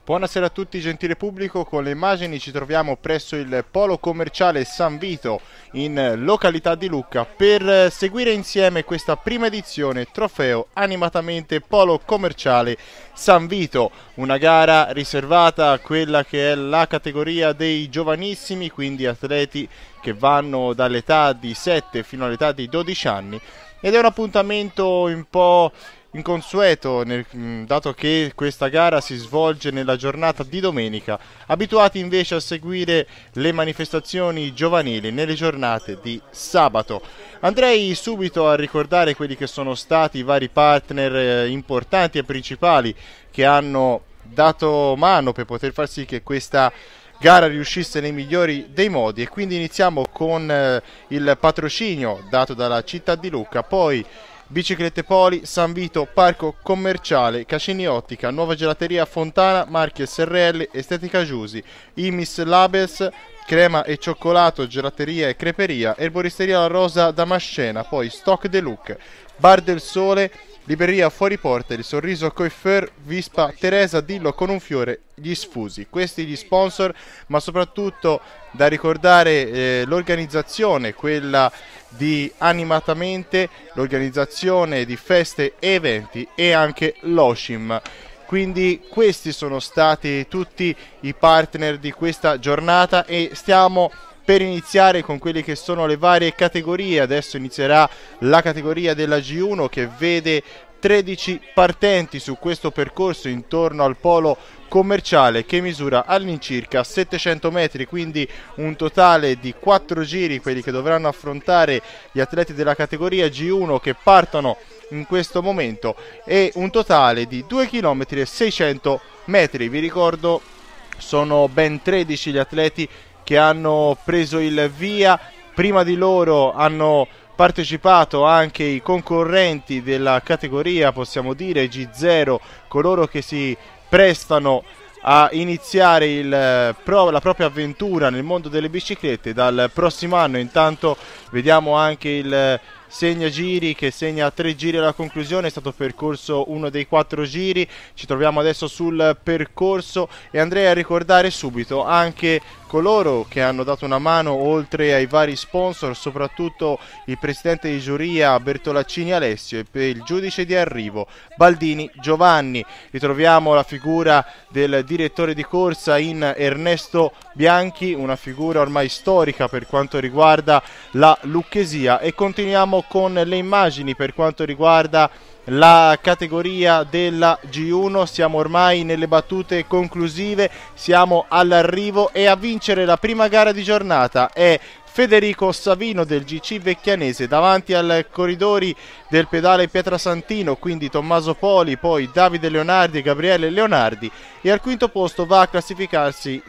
Buonasera a tutti gentile pubblico, con le immagini ci troviamo presso il polo commerciale San Vito in località di Lucca per seguire insieme questa prima edizione trofeo animatamente polo commerciale San Vito, una gara riservata a quella che è la categoria dei giovanissimi, quindi atleti che vanno dall'età di 7 fino all'età di 12 anni ed è un appuntamento un po' inconsueto dato che questa gara si svolge nella giornata di domenica, abituati invece a seguire le manifestazioni giovanili nelle giornate di sabato. Andrei subito a ricordare quelli che sono stati i vari partner importanti e principali che hanno dato mano per poter far sì che questa gara riuscisse nei migliori dei modi, e quindi iniziamo con il patrocinio dato dalla città di Lucca, poi Biciclette Poli, San Vito, Parco Commerciale, Cascini Ottica, Nuova Gelateria Fontana, Marche SRL, Estetica Giusi, Imis Labels, Crema e Cioccolato, Gelateria e Creperia, Erboristeria La Rosa Damascena, poi Stock Deluxe, Bar del Sole, Libreria Fuori Porta, Il Sorriso Coiffeur, Vispa Teresa, Dillo con un fiore, Gli Sfusi. Questi gli sponsor, ma soprattutto da ricordare l'organizzazione, quella di Animatamente, l'organizzazione di feste e eventi e anche l'Oshim. Quindi questi sono stati tutti i partner di questa giornata e stiamo per iniziare con quelle che sono le varie categorie. Adesso inizierà la categoria della G1 che vede 13 partenti su questo percorso intorno al polo commerciale che misura all'incirca 700 metri, quindi un totale di 4 giri quelli che dovranno affrontare gli atleti della categoria G1 che partono in questo momento, e un totale di 2 km e 600 metri. Vi ricordo, sono ben 13 gli atleti che hanno preso il via. Prima di loro hanno partecipato anche i concorrenti della categoria, possiamo dire G0, coloro che si prestano a iniziare la propria avventura nel mondo delle biciclette dal prossimo anno. Intanto vediamo anche il segnagiri che segna 3 giri alla conclusione, è stato percorso uno dei 4 giri, ci troviamo adesso sul percorso e andrei a ricordare subito anche coloro che hanno dato una mano, oltre ai vari sponsor, soprattutto il presidente di giuria Bertolaccini Alessio e il giudice di arrivo Baldini Giovanni. Ritroviamo la figura del direttore di corsa in Ernesto Bianchi, una figura ormai storica per quanto riguarda la lucchesia, e continuiamo con le immagini per quanto riguarda la categoria della G1. Siamo ormai nelle battute conclusive, siamo all'arrivo e a vincere la prima gara di giornata è Federico Savino del GC Vecchianese davanti al corridori del pedale Pietrasantino, quindi Tommaso Poli, poi Davide Leonardi e Gabriele Leonardi, e al quinto posto va a classificarsi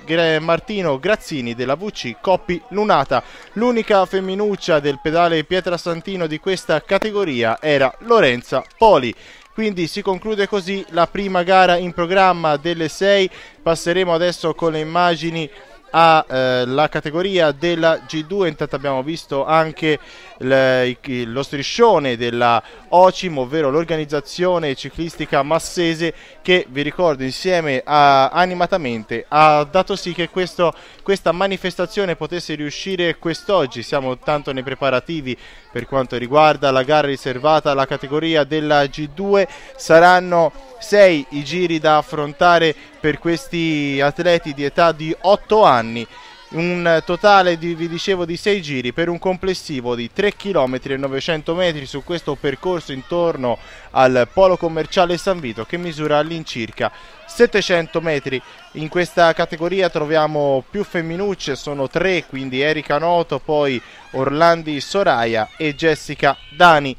Martino Grazzini della VC Coppi Lunata. L'unica femminuccia del pedale Pietrasantino di questa categoria era Lorenza Poli. Quindi si conclude così la prima gara in programma delle 6. Passeremo adesso con le immagini alla categoria della G2. Intanto abbiamo visto anche lo striscione della OCIM, ovvero l'organizzazione ciclistica massese, che vi ricordo insieme a Animatamente ha dato sì che questa manifestazione potesse riuscire quest'oggi. Siamo tanto nei preparativi per quanto riguarda la gara riservata alla categoria della G2. Saranno 6 i giri da affrontare per questi atleti di età di 8 anni, un totale vi dicevo di 6 giri per un complessivo di 3 km e 900 metri su questo percorso intorno al polo commerciale San Vito che misura all'incirca 700 metri. In questa categoria troviamo più femminucce, sono 3, quindi Erika Noto, poi Orlandi Soraya e Jessica Dani.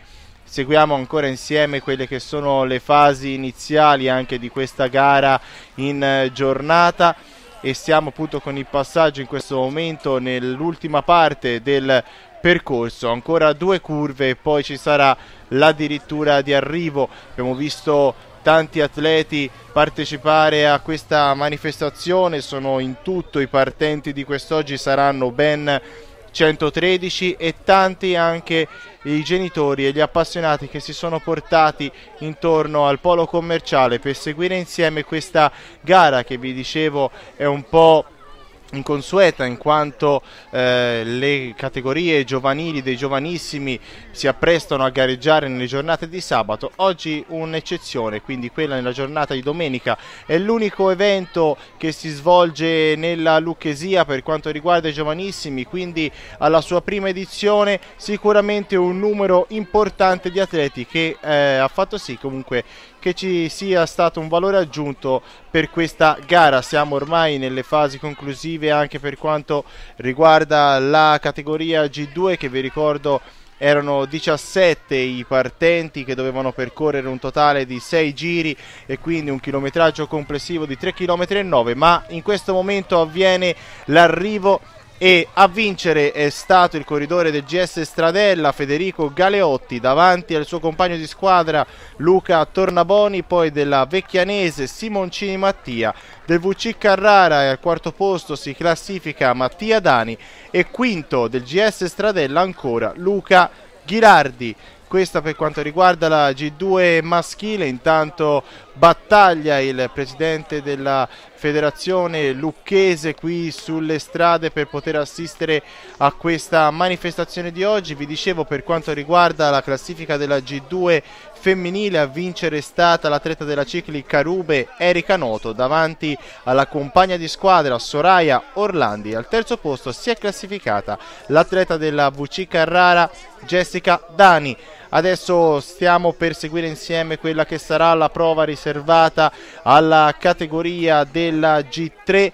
Seguiamo ancora insieme quelle che sono le fasi iniziali anche di questa gara in giornata e siamo appunto con il passaggio in questo momento nell'ultima parte del percorso. Ancora 2 curve e poi ci sarà l'addirittura di arrivo. Abbiamo visto tanti atleti partecipare a questa manifestazione, sono in tutto i partenti di quest'oggi, saranno ben 113 e tanti anche i genitori e gli appassionati che si sono portati intorno al polo commerciale per seguire insieme questa gara che vi dicevo è un po' inconsueta in quanto le categorie giovanili dei giovanissimi si apprestano a gareggiare nelle giornate di sabato. Oggi un'eccezione, quindi quella nella giornata di domenica, è l'unico evento che si svolge nella Lucchesia per quanto riguarda i giovanissimi, quindi alla sua prima edizione sicuramente un numero importante di atleti che ha fatto sì comunque che ci sia stato un valore aggiunto per questa gara. Siamo ormai nelle fasi conclusive anche per quanto riguarda la categoria G2, che vi ricordo erano 17 i partenti che dovevano percorrere un totale di 6 giri e quindi un chilometraggio complessivo di 3,9 km, ma in questo momento avviene l'arrivo e a vincere è stato il corridore del GS Stradella Federico Galeotti davanti al suo compagno di squadra Luca Tornaboni, poi della Vecchianese Simoncini Mattia, del VC Carrara e al quarto posto si classifica Mattia Dani e quinto del GS Stradella ancora Luca Ghirardi. Questa per quanto riguarda la G2 maschile. Intanto battaglia il presidente della federazione lucchese qui sulle strade per poter assistere a questa manifestazione di oggi. Vi dicevo, per quanto riguarda la classifica della G2 femminile, a vincere è stata l'atleta della Cicli Carube Erika Noto davanti alla compagna di squadra Soraya Orlandi. Al terzo posto si è classificata l'atleta della VC Carrara Jessica Dani. Adesso stiamo per seguire insieme quella che sarà la prova riservata alla categoria della G3,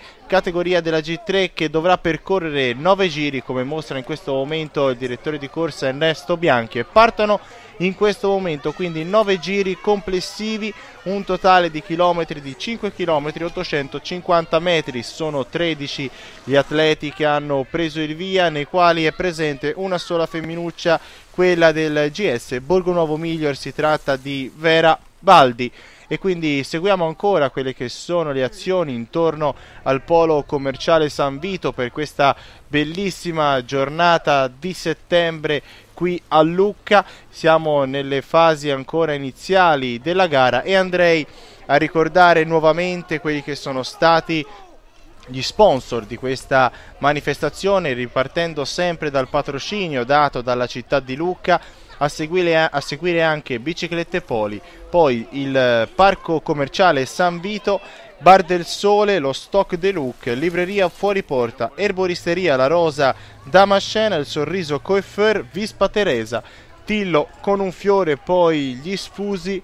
che dovrà percorrere 9 giri, come mostra in questo momento il direttore di corsa Ernesto Bianchi, e partono in questo momento quindi 9 giri complessivi, un totale di chilometri di 5 km 850 metri. Sono 13 gli atleti che hanno preso il via, nei quali è presente una sola femminuccia, quella del GS Borgonuovo Miglior. Si tratta di Vera Baldi. E quindi seguiamo ancora quelle che sono le azioni intorno al polo commerciale San Vito per questa bellissima giornata di settembre qui a Lucca. Siamo nelle fasi ancora iniziali della gara e andrei a ricordare nuovamente quelli che sono stati gli sponsor di questa manifestazione, ripartendo sempre dal patrocinio dato dalla città di Lucca. A seguire anche Biciclette Poli, poi il parco commerciale San Vito, Bar del Sole, lo Stock de Look, libreria Fuori Porta, erboristeria La Rosa, Damascena, il Sorriso Coiffeur, Vispa Teresa, Tillo con un fiore, poi gli Sfusi.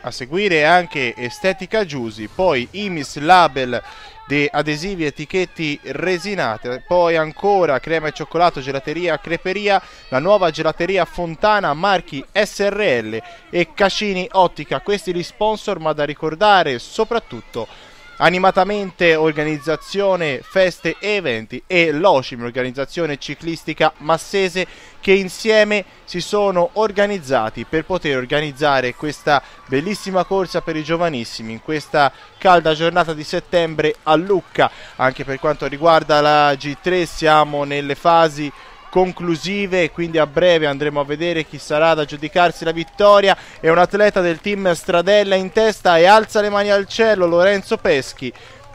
A seguire anche Estetica Giusi, poi Imis Label di adesivi e etichetti resinate, poi ancora crema e cioccolato gelateria Creperia, la nuova gelateria Fontana marchi SRL e Cascini Ottica. Questi gli sponsor, ma da ricordare soprattutto Animatamente organizzazione feste e eventi e l'Ocim, organizzazione ciclistica massese, che insieme si sono organizzati per poter organizzare questa bellissima corsa per i giovanissimi in questa calda giornata di settembre a Lucca. Anche per quanto riguarda la G3 siamo nelle fasi conclusive, quindi a breve andremo a vedere chi sarà ad aggiudicarsi la vittoria. È un atleta del team Stradella in testa e alza le mani al cielo Lorenzo Peschi,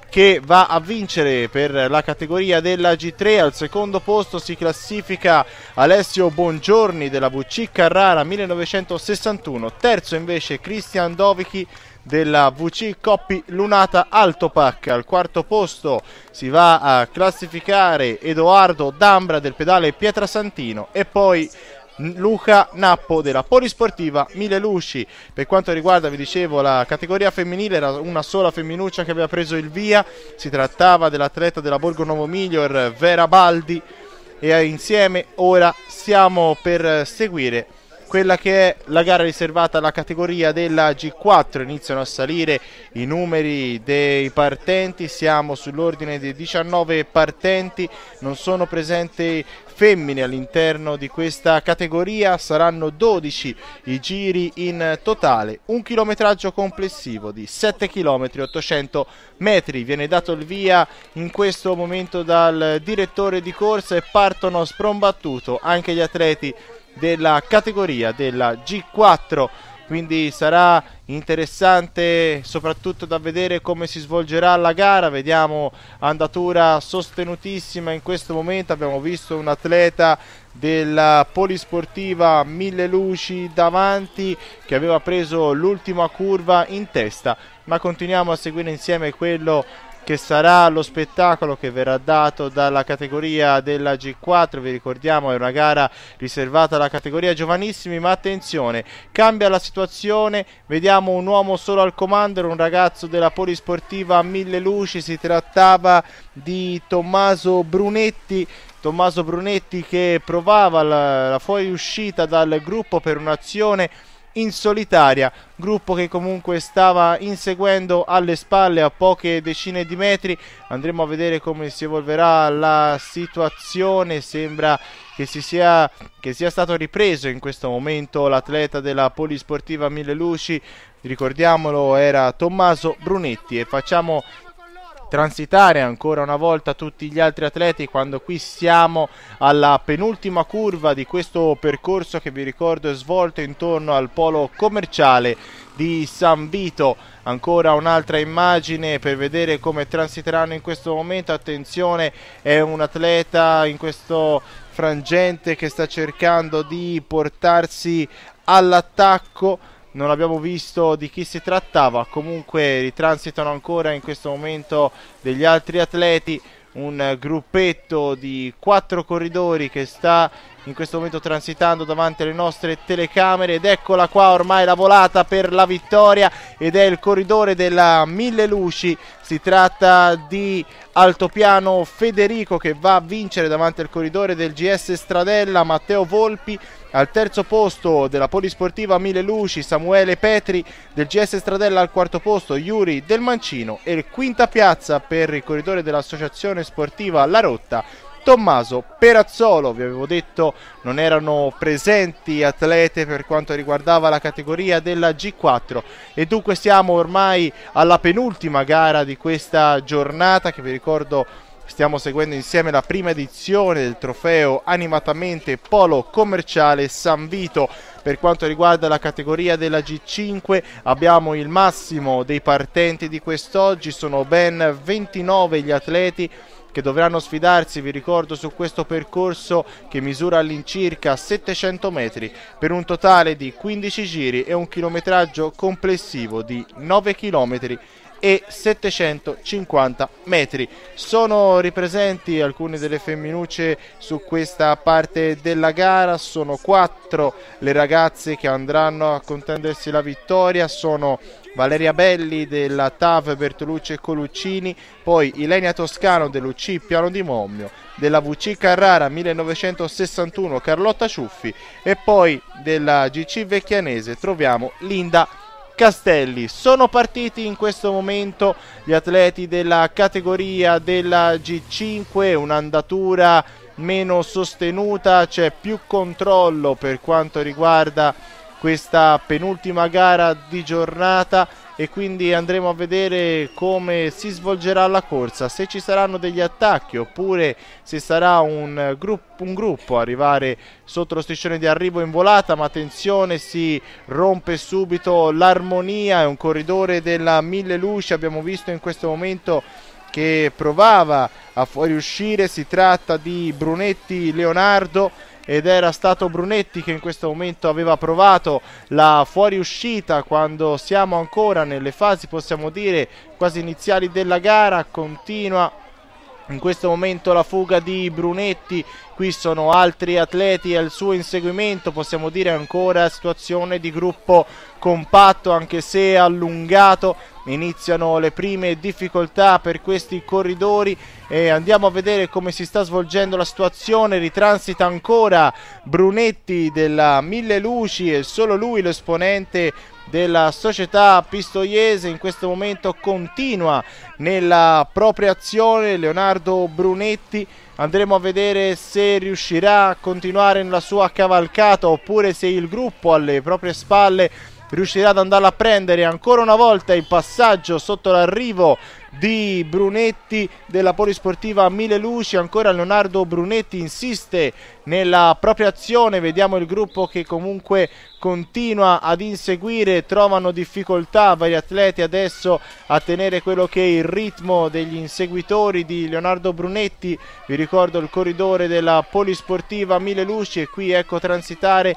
che va a vincere per la categoria della G3. Al secondo posto si classifica Alessio Bongiorni della VC Carrara 1961, terzo invece Cristian Dovichi della VC Coppi Lunata Altopac. Al quarto posto si va a classificare Edoardo D'Ambra del pedale Pietrasantino e poi Luca Nappo della Polisportiva Mille Luci. Per quanto riguarda, vi dicevo, la categoria femminile, era una sola femminuccia che aveva preso il via, si trattava dell'atleta della Borgonuovo Miglior Vera Baldi, e insieme ora stiamo per seguire quella che è la gara riservata alla categoria della G4. Iniziano a salire i numeri dei partenti, siamo sull'ordine di 19 partenti, non sono presenti femmine all'interno di questa categoria. Saranno 12 i giri in totale, un chilometraggio complessivo di 7 km 800 metri. Viene dato il via in questo momento dal direttore di corsa e partono sprombattuto anche gli atleti della categoria della G4. Quindi sarà interessante soprattutto da vedere come si svolgerà la gara. Vediamo andatura sostenutissima in questo momento. Abbiamo visto un atleta della polisportiva Mille Luci davanti che aveva preso l'ultima curva in testa, ma continuiamo a seguire insieme quello che sarà lo spettacolo che verrà dato dalla categoria della G4. Vi ricordiamo, è una gara riservata alla categoria giovanissimi, ma attenzione, cambia la situazione. Vediamo un uomo solo al comando, era un ragazzo della polisportiva Mille Luci, si trattava di Tommaso Brunetti che provava la fuoriuscita dal gruppo per un'azione in solitaria, gruppo che comunque stava inseguendo alle spalle a poche decine di metri. Andremo a vedere come si evolverà la situazione. Sembra che sia stato ripreso in questo momento l'atleta della polisportiva Mille Luci, ricordiamolo, era Tommaso Brunetti, e facciamo transitare ancora una volta tutti gli altri atleti quando qui siamo alla penultima curva di questo percorso che vi ricordo è svolto intorno al polo commerciale di San Vito. Ancora un'altra immagine per vedere come transiteranno in questo momento. Attenzione, è un atleta in questo frangente che sta cercando di portarsi all'attacco. Non abbiamo visto di chi si trattava, comunque ritransitano ancora in questo momento degli altri atleti, un gruppetto di 4 corridori che sta in questo momento transitando davanti alle nostre telecamere, ed eccola qua ormai la volata per la vittoria, ed è il corridore della Mille Luci. Si tratta di Altopiano Federico che va a vincere davanti al corridore del GS Stradella Matteo Volpi. Al terzo posto della polisportiva Mille Luci Samuele Petri, del GS Stradella al quarto posto Yuri Del Mancino, e il quinta piazza per il corridore dell'associazione sportiva La Rotta Tommaso Perazzolo. Vi avevo detto non erano presenti atlete per quanto riguardava la categoria della G4, e dunque siamo ormai alla penultima gara di questa giornata che vi ricordo stiamo seguendo insieme la prima edizione del trofeo animatamente polo commerciale San Vito. Per quanto riguarda la categoria della G5 abbiamo il massimo dei partenti di quest'oggi, sono ben 29 gli atleti che dovranno sfidarsi, vi ricordo, su questo percorso che misura all'incirca 700 metri per un totale di 15 giri e un chilometraggio complessivo di 9 km e 750 metri. Sono ripresenti alcune delle femminucce su questa parte della gara, sono 4 le ragazze che andranno a contendersi la vittoria, sono Valeria Belli della TAV Bertolucci e Coluccini, poi Ilenia Toscano dell'UC Piano di Mommio, della VC Carrara 1961 Carlotta Ciuffi, e poi della GC Vecchianese troviamo Linda Castelli. Sono partiti in questo momento gli atleti della categoria della G5, un'andatura meno sostenuta, c'è più controllo per quanto riguarda questa penultima gara di giornata, e quindi andremo a vedere come si svolgerà la corsa, se ci saranno degli attacchi oppure se sarà un gruppo a arrivare sotto lo striscione di arrivo in volata. Ma attenzione, si rompe subito l'armonia, è un corridore della Mille Luci, abbiamo visto in questo momento che provava a fuoriuscire, si tratta di Brunetti Leonardo, ed era stato Brunetti che in questo momento aveva provato la fuoriuscita quando siamo ancora nelle fasi, possiamo dire, quasi iniziali della gara. Continua in questo momento la fuga di Brunetti, qui sono altri atleti al suo inseguimento, possiamo dire ancora situazione di gruppo compatto anche se allungato. Iniziano le prime difficoltà per questi corridori e andiamo a vedere come si sta svolgendo la situazione. Ritransita ancora Brunetti della Mille Luci e solo lui l'esponente della società pistoiese in questo momento continua nella propria azione. Leonardo Brunetti, andremo a vedere se riuscirà a continuare nella sua cavalcata oppure se il gruppo alle proprie spalle riuscirà ad andarla a prendere ancora una volta. Il passaggio sotto l'arrivo di Brunetti della Polisportiva Mille Luci, ancora Leonardo Brunetti insiste nella propria azione, vediamo il gruppo che comunque continua ad inseguire, trovano difficoltà vari atleti adesso a tenere quello che è il ritmo degli inseguitori di Leonardo Brunetti. Vi ricordo il corridore della Polisportiva Mille Luci e qui ecco transitare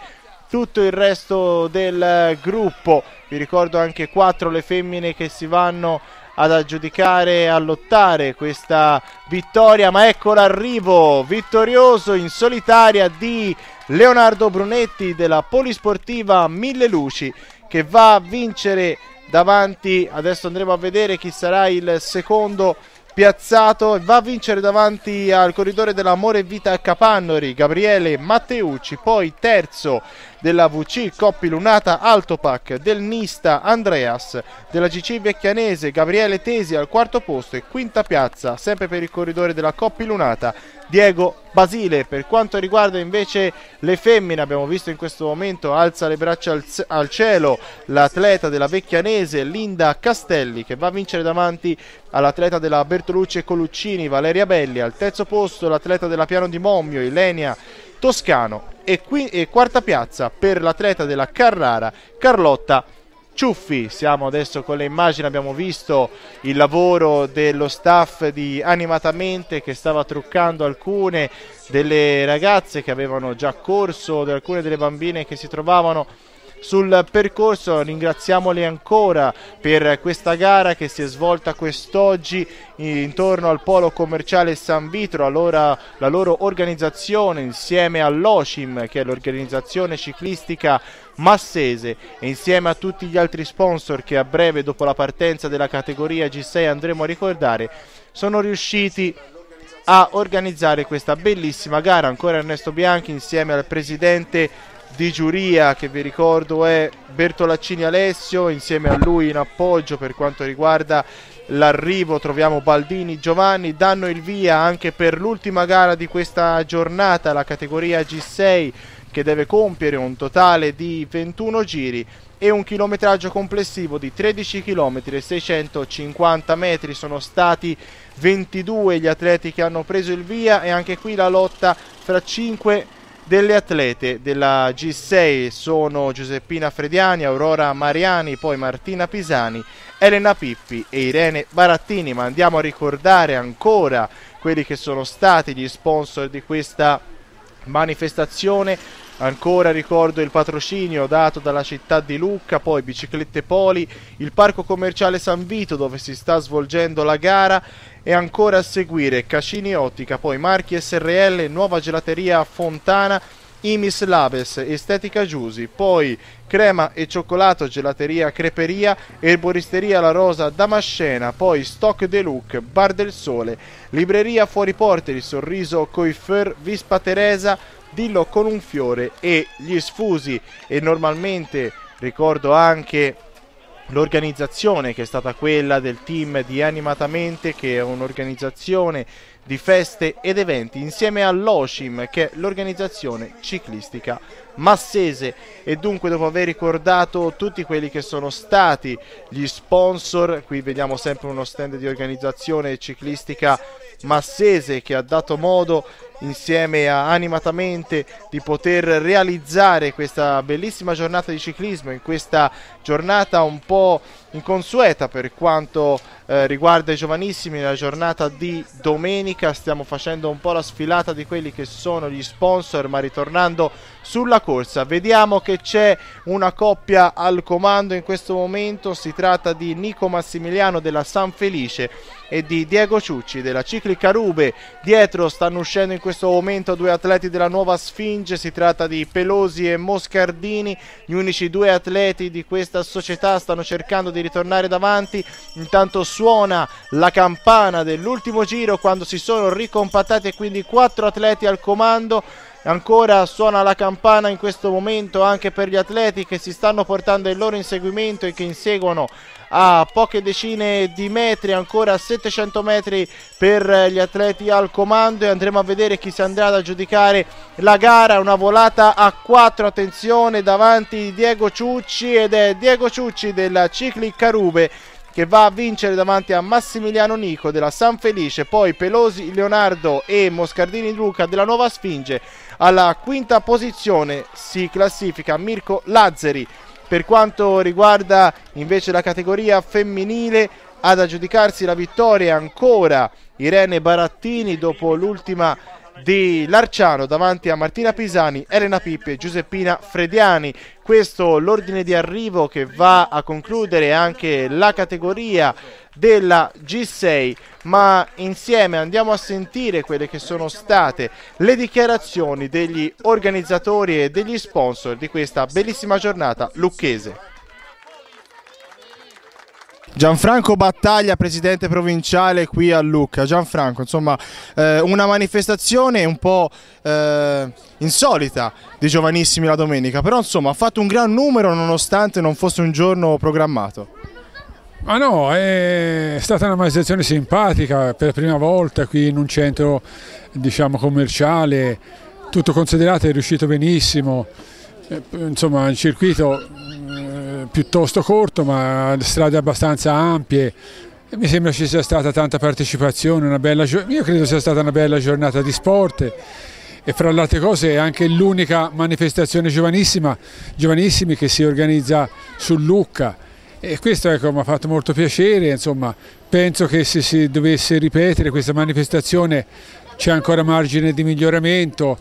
tutto il resto del gruppo. Vi ricordo anche 4 le femmine che si vanno ad aggiudicare, a lottare questa vittoria, ma ecco l'arrivo vittorioso in solitaria di Leonardo Brunetti della Polisportiva Mille Luci, che va a vincere davanti, adesso andremo a vedere chi sarà il secondo piazzato, va a vincere davanti al corridore dell'Amore Vita Capannori, Gabriele Matteucci, poi terzo della VC Coppi Lunata Altopac, del Nista Andreas, della GC Vecchianese Gabriele Tesi al quarto posto e quinta piazza sempre per il corridore della Coppi Lunata Diego Basile. Per quanto riguarda invece le femmine, abbiamo visto in questo momento alza le braccia al cielo l'atleta della Vecchianese Linda Castelli, che va a vincere davanti all'atleta della Bertolucci e Coluccini Valeria Belli, al terzo posto l'atleta della Piano di Mommio Ilenia Toscano e quarta piazza per l'atleta della Carrara Carlotta Ciuffi. Siamo adesso con le immagini, abbiamo visto il lavoro dello staff di Animatamente che stava truccando alcune delle ragazze che avevano già corso, alcune delle bambine che si trovavano sul percorso. Ringraziamoli ancora per questa gara che si è svolta quest'oggi intorno al Polo Commerciale San Vito, la loro organizzazione insieme all'OCIM, che è l'organizzazione ciclistica massese, e insieme a tutti gli altri sponsor che a breve, dopo la partenza della categoria G6, andremo a ricordare, sono riusciti a organizzare questa bellissima gara. Ancora Ernesto Bianchi insieme al presidente di giuria, che vi ricordo è Bertolaccini Alessio, insieme a lui in appoggio per quanto riguarda l'arrivo troviamo Baldini Giovanni. Danno il via anche per l'ultima gara di questa giornata, la categoria G6, che deve compiere un totale di 21 giri e un chilometraggio complessivo di 13 km e 650 metri. Sono stati 22 gli atleti che hanno preso il via e anche qui la lotta fra 5 delle atlete della G6 sono Giuseppina Frediani, Aurora Mariani, poi Martina Pisani, Elena Pippi e Irene Barattini. Ma andiamo a ricordare ancora quelli che sono stati gli sponsor di questa manifestazione. Ancora ricordo il patrocinio dato dalla città di Lucca, poi Biciclette Poli, il Parco Commerciale San Vito dove si sta svolgendo la gara, e ancora a seguire Cascini Ottica, poi Marchi SRL, Nuova Gelateria Fontana, Imis Labes, Estetica Giusi, poi Crema e Cioccolato Gelateria Creperia, Erboristeria La Rosa Damascena, poi Stock de Look, Bar del Sole, Libreria Fuori Porte, il Sorriso Coiffeur, Vispa Teresa, Dillo con un fiore e gli Sfusi. E normalmente ricordo anche l'organizzazione che è stata quella del team di Animatamente, che è un'organizzazione di feste ed eventi, insieme all'OCIM, che è l'organizzazione ciclistica massese. E dunque, dopo aver ricordato tutti quelli che sono stati gli sponsor, qui vediamo sempre uno stand di organizzazione ciclistica massese che ha dato modo insieme a Animatamente di poter realizzare questa bellissima giornata di ciclismo, in questa giornata un po' inconsueta per quanto riguarda i giovanissimi. La giornata di domenica stiamo facendo un po' la sfilata di quelli che sono gli sponsor, ma ritornando sulla corsa vediamo che c'è una coppia al comando in questo momento. Si tratta di Nico Massimiliano della San Felice e di Diego Ciucci della Ciclica Rube. Dietro stanno uscendo in questo momento due atleti della Nuova Sfinge, si tratta di Pelosi e Moscardini, gli unici due atleti di questa società stanno cercando di ritornare davanti. Intanto suona la campana dell'ultimo giro quando si sono ricompattati e quindi 4 atleti al comando. Ancora suona la campana in questo momento anche per gli atleti che si stanno portando il loro inseguimento e che inseguono a poche decine di metri, ancora 700 metri per gli atleti al comando, e andremo a vedere chi si andrà ad aggiudicare la gara. Una volata a 4, attenzione, davanti Diego Ciucci, ed è Diego Ciucci del Cicli Carube che va a vincere davanti a Massimiliano Nico della San Felice. Poi Pelosi Leonardo e Moscardini Luca della Nuova Sfinge. Alla quinta posizione si classifica Mirko Lazzari. Per quanto riguarda invece la categoria femminile, ad aggiudicarsi la vittoria ancora Irene Barattini dopo l'ultima di Larciano davanti a Martina Pisani, Elena Pippi e Giuseppina Frediani. Questo l'ordine di arrivo che va a concludere anche la categoria della G6, ma insieme andiamo a sentire quelle che sono state le dichiarazioni degli organizzatori e degli sponsor di questa bellissima giornata lucchese. Gianfranco Battaglia, presidente provinciale qui a Lucca. Gianfranco, insomma, una manifestazione un po' insolita di Giovanissimi la domenica, però insomma ha fatto un gran numero nonostante non fosse un giorno programmato. Ma no, è stata una manifestazione simpatica, per la prima volta qui in un centro, diciamo, commerciale, tutto considerato è riuscito benissimo, insomma il circuito piuttosto corto ma strade abbastanza ampie, e mi sembra ci sia stata tanta partecipazione, io credo sia stata una bella giornata di sport, e fra le altre cose è anche l'unica manifestazione giovanissimi che si organizza su Lucca, e questo ecco, mi ha fatto molto piacere. Insomma, penso che se si dovesse ripetere questa manifestazione c'è ancora margine di miglioramento.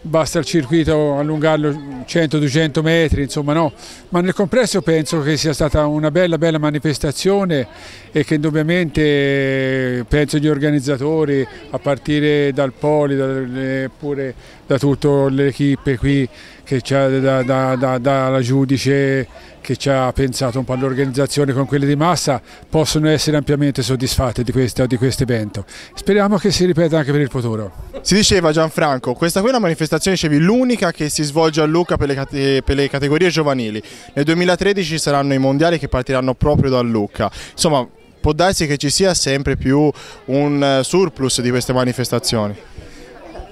Basta il circuito allungarlo 100-200 metri, insomma no, ma nel complesso penso che sia stata una bella manifestazione, e che indubbiamente penso gli organizzatori, a partire dal Poli, pure da tutte le equipe qui, che dalla giudice che ci ha pensato un po' all'organizzazione con quelle di massa, possono essere ampiamente soddisfatti di questo evento. Speriamo che si ripeta anche per il futuro. Si diceva, Gianfranco, questa qui è una manifestazione, dicevi, l'unica che si svolge a Lucca per le categorie giovanili. Nel 2013 saranno i mondiali che partiranno proprio da Lucca. Insomma, può darsi che ci sia sempre più un surplus di queste manifestazioni.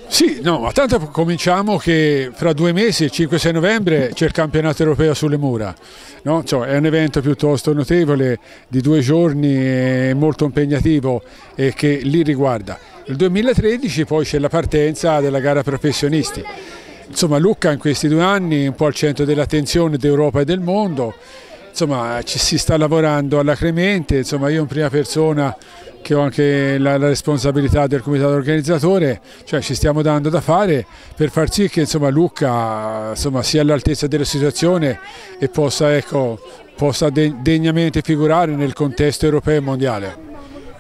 Sì, no, ma tanto cominciamo che fra 2 mesi, il 5-6 novembre, c'è il campionato europeo sulle mura, no? Cioè, è un evento piuttosto notevole, di 2 giorni, molto impegnativo, e che li riguarda. Il 2013 poi c'è la partenza della gara professionisti. Insomma, Lucca in questi 2 anni è un po' al centro dell'attenzione d'Europa e del mondo. Insomma, ci si sta lavorando alacremente. Insomma, io in prima persona, che ho anche la responsabilità del comitato organizzatore, cioè ci stiamo dando da fare per far sì che insomma, Lucca sia all'altezza della situazione e possa degnamente figurare nel contesto europeo e mondiale.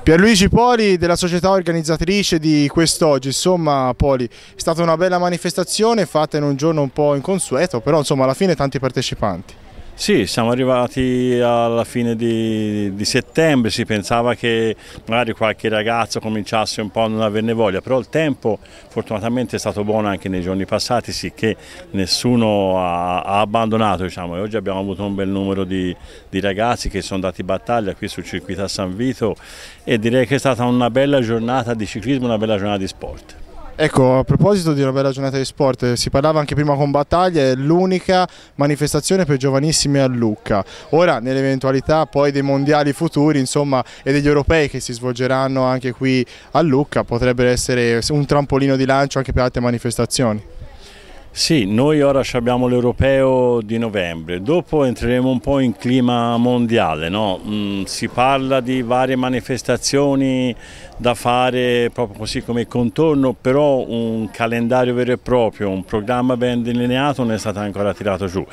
Pierluigi Poli della società organizzatrice di quest'oggi. Insomma, Poli, è stata una bella manifestazione fatta in un giorno un po' inconsueto, però insomma alla fine tanti partecipanti. Sì, siamo arrivati alla fine di settembre, si pensava che magari qualche ragazzo cominciasse un po' a non averne voglia, però il tempo fortunatamente è stato buono anche nei giorni passati, sì, che nessuno ha abbandonato, diciamo, e oggi abbiamo avuto un bel numero di ragazzi che sono dati battaglia qui sul circuito a San Vito, e direi che è stata una bella giornata di ciclismo, una bella giornata di sport. Ecco, a proposito di una bella giornata di sport, si parlava anche prima con Battaglia, è l'unica manifestazione per giovanissimi a Lucca. Ora, nell'eventualità poi dei mondiali futuri, insomma, e degli europei che si svolgeranno anche qui a Lucca, potrebbe essere un trampolino di lancio anche per altre manifestazioni. Sì, noi ora abbiamo l'Europeo di novembre, dopo entreremo un po' in clima mondiale, no? Si parla di varie manifestazioni da fare proprio così come contorno, però un calendario vero e proprio, un programma ben delineato non è stato ancora tirato giù.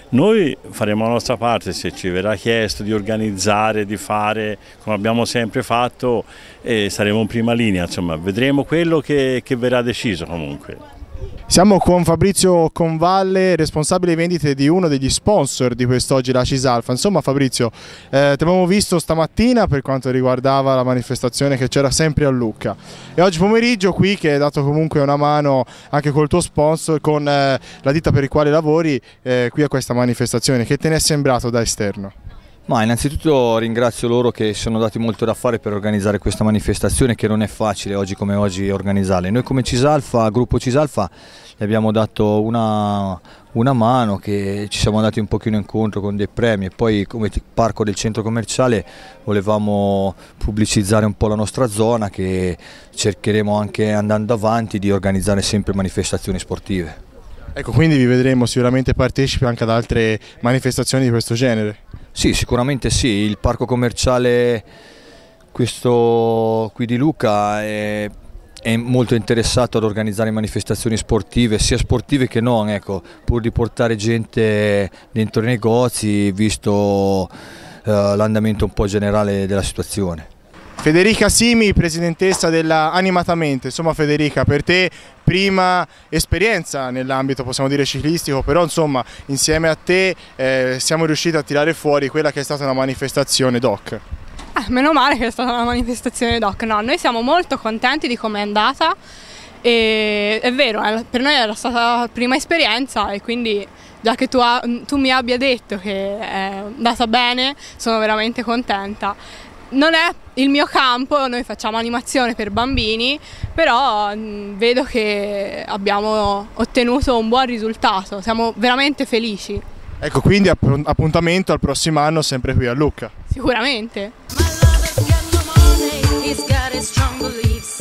Noi faremo la nostra parte, se ci verrà chiesto di organizzare, di fare come abbiamo sempre fatto, saremo in prima linea, insomma, vedremo quello che verrà deciso comunque. Siamo con Fabrizio Convalle, responsabile vendite di uno degli sponsor di quest'oggi, la Cisalfa. Insomma Fabrizio, ti abbiamo visto stamattina per quanto riguardava la manifestazione che c'era sempre a Lucca e oggi pomeriggio qui che hai dato comunque una mano anche col tuo sponsor, con la ditta per il quale lavori qui a questa manifestazione. Che te ne è sembrato da esterno? Ma innanzitutto ringrazio loro che si sono dati molto da fare per organizzare questa manifestazione, che non è facile oggi come oggi organizzarla. Noi come Cisalfa, gruppo Cisalfa, gli abbiamo dato una mano, che ci siamo andati un pochino incontro con dei premi e poi come parco del centro commerciale volevamo pubblicizzare un po' la nostra zona, che cercheremo anche andando avanti di organizzare sempre manifestazioni sportive. Ecco, quindi vi vedremo sicuramente partecipi anche ad altre manifestazioni di questo genere? Sì, sicuramente sì, il parco commerciale questo qui di Lucca è molto interessato ad organizzare manifestazioni sportive, sia sportive che non, ecco, pur di portare gente dentro i negozi, visto l'andamento un po' generale della situazione. Federica Simi, presidentessa della Animatamente. Insomma Federica, per te prima esperienza nell'ambito, possiamo dire, ciclistico, però insomma insieme a te siamo riusciti a tirare fuori quella che è stata una manifestazione DOC. Meno male che è stata una manifestazione DOC. No, noi siamo molto contenti di come è andata e è vero, per noi era stata la prima esperienza e quindi già che tu mi abbia detto che è andata bene, sono veramente contenta. Non è il mio campo, noi facciamo animazione per bambini, però vedo che abbiamo ottenuto un buon risultato, siamo veramente felici. Ecco, quindi appuntamento al prossimo anno sempre qui a Lucca. Sicuramente. Strong beliefs.